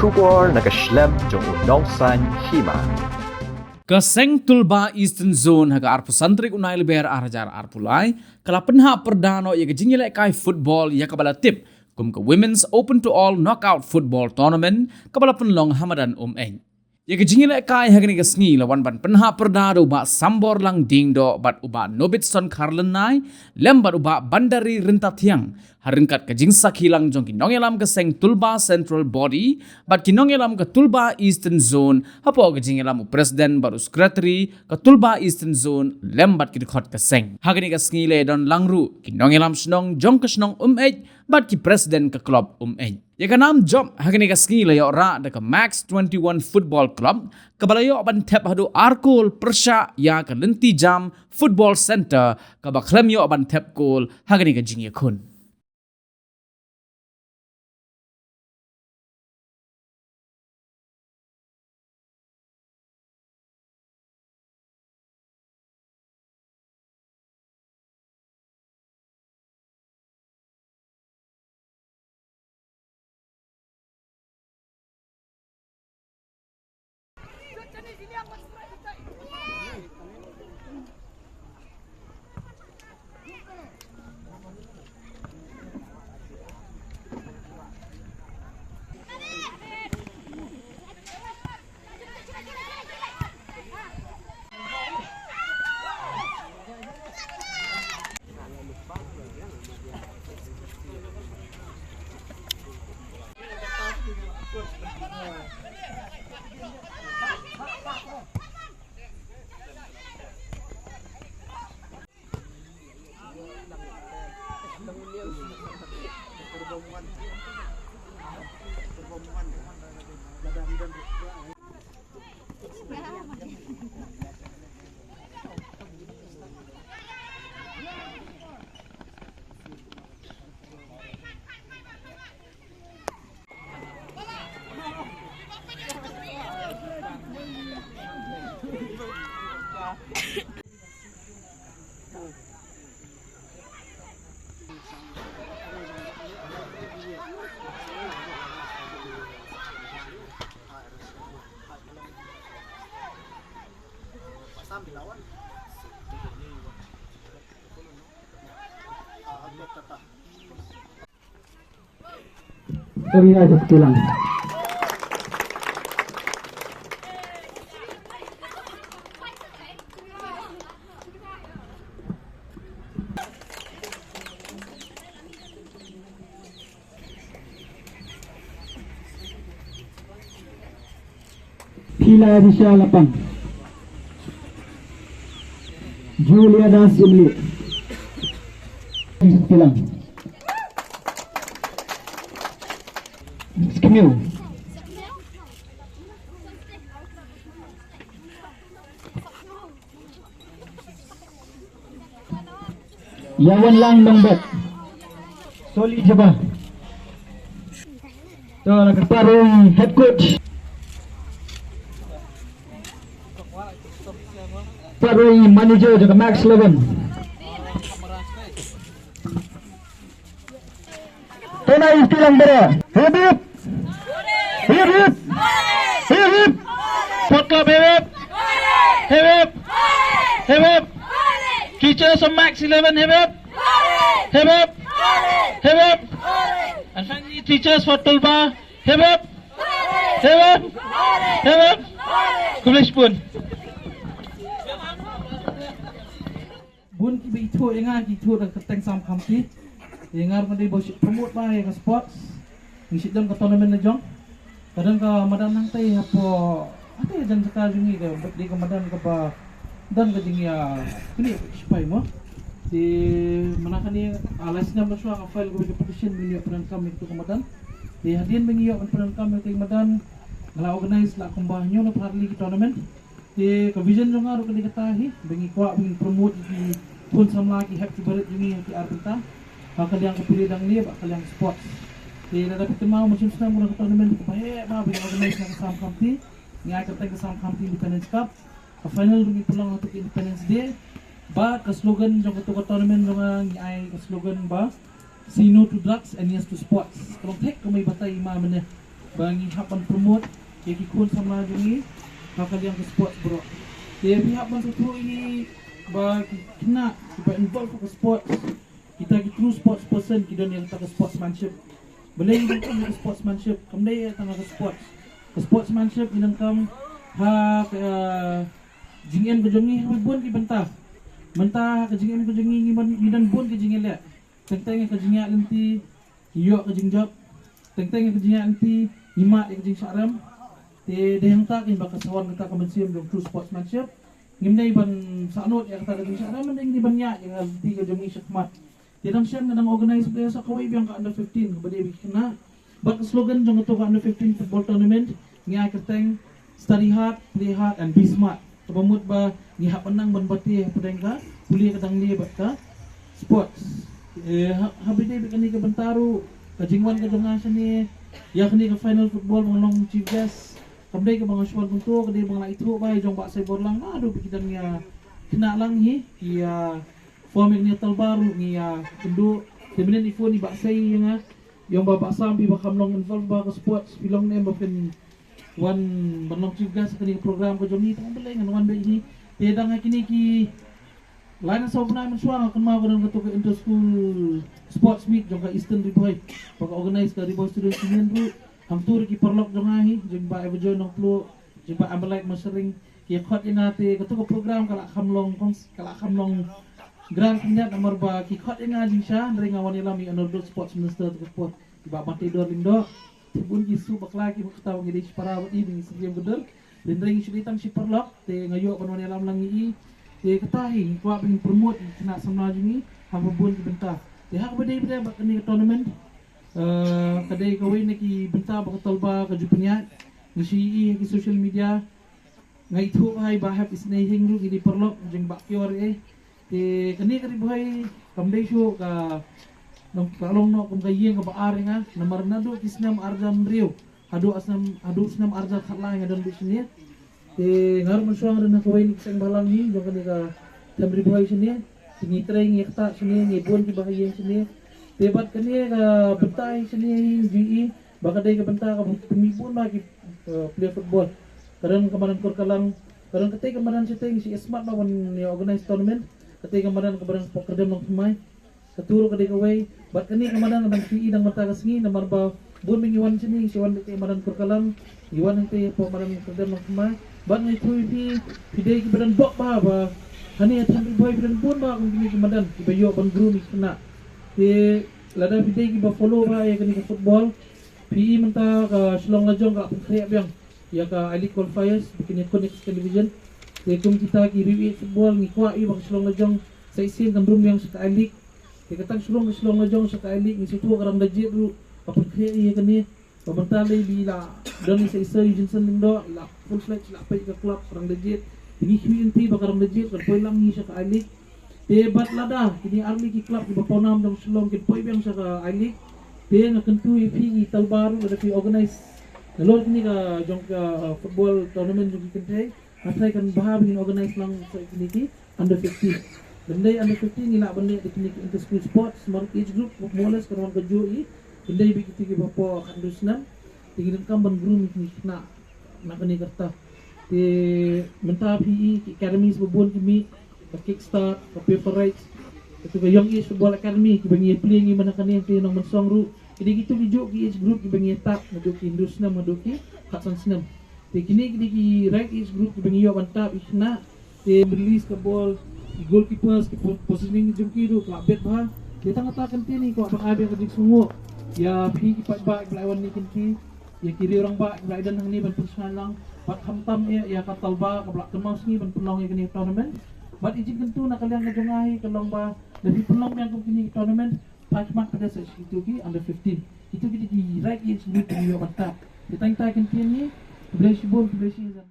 Shubor nakaslem jong unongsan hima. Kaseng tulba Eastern Zone haga arpu santrik unai leber arajar arpulai kala penha perdano ya gejingile kai football ya kabala tip kum ke Women's Open to All Knockout Football Tournament kabala penlong Hamadan eng. Ya gejingile kai haga ni gasngi lawan ban penha perdano ba sambor lang dingdo bat uba Nobitson Karlenai lembat uba Bandari Rintatiang haringkat kajing sakilang jong kinongelam kaseng tulba Central Body bat kinongelam ke tulba Eastern Zone hapo kajingelam Presiden baru Secretary ke tulba Eastern Zone lembat kidikot kaseng hagani kasngile don langru kinongelam snong jong kasnong bat ki Presiden ke klub ya kanam job hagani kasngile ya ora de ke Max 21 Football Club kabalayo ban tep hadu arkul persya ya ke lenti jam Football Center kabaklem yo ban tep kol hagani kajing yakun. Kami ada tulang. Pila Risha Lapang, Julia Das Imli, tulang. Skimil. Yawan lang nombet. Soli Jabah. So, nagparong head coach. Parong manager juga Max Levin. Tena istilang bera. Hibib. Hibib. Hibib. Sport Club Hibib. Hibib. Hibib. Teachers of Max 11 Hibib. Hibib. Hibib. And finally teachers for Tulba Hibib. Hibib. Hibib. Kulish pun. Bun ki itu ingat itu dan keteng sam kamti. Ingat mandi bos promote ba ke sports. Ngisi dam ke tournament na jong. Kadang ka madan nang tay apo ate jan saka jungi ke di ke madan ke ba dan ke jingi ya kini spy mo. Di mana kan ni alasnya masuk ang file ko ke petition bini peran kami itu ke madan. Di hadian mengiyo peran kami ke madan ngala organize la kumbahnya na parli ke tournament. Di ke vision jong aro ke diketahi bengi kuat bengi promote di pun sama lagi happy barat ini yang kita bakal yang kepilih dang ni bakal yang sports di dapat tema musim senang mula tournament baik ba bagi organize ng Sam County ngai katay Sam County Independence Cup ka final dumi pulang untuk Independence Day ba ka slogan jong ka tournament jong ngai ka slogan ba say no to drugs and yes to sports kalau tek kami batay ma man bangi hapan promote ya kikun sama jungi hakaliang ke sports bro. Dia pihak bantu ini bagi kena supaya involve ke sports. Kita gitu sports person kita yang tak ke sportsmanship. Boleh yang ke sportsmanship, kemudian yang tengah ke sports. Ke sportsmanship inang kam ha jingin ke jongi bun ki bentah. Mentah ke jingin ke jongi ngidan bun ke jingin le. Teng-teng ke jingin nanti yok ke jingjab. Teng-teng ke jingin nanti nyimak ke jing syaram. Te yang tak in bakal sawan kita kemensiam jong true sportsmanship. Ngimdai ban sanut yang kata jing syaram mending di banyak yang nanti ke jongi syakmat. Tidang siya nga nang organize player sa kaway biyang ka under 15 kabadi kena. But slogan jong ito ka under 15 football tournament nga kateng study hard, play hard and be smart. Kabamut ba ni hapanang ban bati padeng ka puli kadang libat ka sports. Habide bi kani ka bantaro kajingwan ka donga siya ni ya kani ka final football mga long chief guest. Kabday ka mga shwal kunto kadai mga ito ba jong ba say borlang ado bi kidang niya kena lang hi ya forming ni talbaru ni kendo kemudian ifo ni baksay yung babasam bi bakamlong involved ba ka sports bilong na bakin one banong chief guest kani program ko joni tang belay ngan one day ni teda nga kini ki lain sa upna man suang kan ma ko nang ka inter school sports meet jong ka Eastern Riboy pag organize ka Riboy student union bro ang tour ki perlok jong ahi jong ba evo join ng plo jong ba ambalike masering ki khot inate ka to program kala kamlong Grand Penyat nomor ba kikot nga din siya dari nga wanila mi another sports minister to po iba batidor lindo tibun gisu bakla ki makataw ngidi para wadi ni siyem gedel din ring sulitang si perlok te ngayo kon wanila lang i te katahi kwa bin promote kena sama jini habun ki benta te hak bade bade ba kani tournament kadai kawin na ki benta ba talba ka Penyat ni si ki social media ngai thu hai ba have is nahing ru gidi perlok jeng bakyor kani kari buhay kamday siyo ka nang kalong no kung kayeng ka baari nga namar na do kisnam arjam rio hadu snam arjam khatla nga dan bisniya ngar man siya nga na kaway ni kisang balang ni jong kani ka tamri buhay siya sinitray ng yakta siya ni buwan ki bahayeng siya bat kani ka bentay siya GE baka day ka benta ka pumipon ba ki play football karang kamaran kor kalang karang katay kamaran siya si smart na ni organize tournament katay kamaran kabarang pokerdem ng pumay katuro kaday kaway bat kani kamaran ng PE ng matagas ngi namar ba bun ming iwan sini si wan kay kamaran korkalang iwan ng tay po kamaran pokerdem ng pumay bat ngay tuwi piday kibadan bok ba hani at hambi boy bidan bun ba kung gini kamadan kibayo ban guru ni kena lada piday kiba follow ba ya kani ka football PE menta ka silong lajong ka kriya biyang ya ka elite qualifiers bikin connect television kung kita kiri football ni kwa i bang sulong lajong sa isin kan room yang sa kaalik katang sulong lajong sa kaalik ni situ karang legit ru kapag kaya iya kani pamantalay bila don sa isa Jensen lindo la full fledged la pay ka club karang legit ini QNT ba karang legit kan poy lang ni sa kaalik bat lada kini army ki club di baponam dong sulong kin poy bang sa kaalik nga kantu ipi talbaru ada pi organize nalor kini ka jong ka football tournament jong kintay Atay kan bahab in organize lang sa kiniki under 15. Benday under 15 nila benday di kiniki inter school sports smart age group moles karon ka joi. Benday bigiti ki bapo kandusnan. Tingin kam ban group ni na kani karta. Ti menta PE academies bubun kimi ka kickstart ka paper rights. Ito ka young age football academy ki bangi play ngi man kani ti nang mansong ru. Kini gitu ki age group ki bangi tap maduki indusna maduki katsan snam. Kini ki right age group bangiyo bantap isna release ka ball goalkeepers ki positioning jung kido ka bet ba kita ngatakan tini ko bang abi ka sungo ya pi ki ba blawan ni kinti ya kiri orang ba blaidan hang ni ban personal lang bat hamtam ya ka talba ka blak kemas ni ban penong ya kini tournament bat ijin kentu na kaliang na jungahi kalong ba lebih penong yang kini tournament patchmark pada sa itu ki under 15 itu ki right age group bangiyo bantap kita ngatakan tini Bless you both, bless you.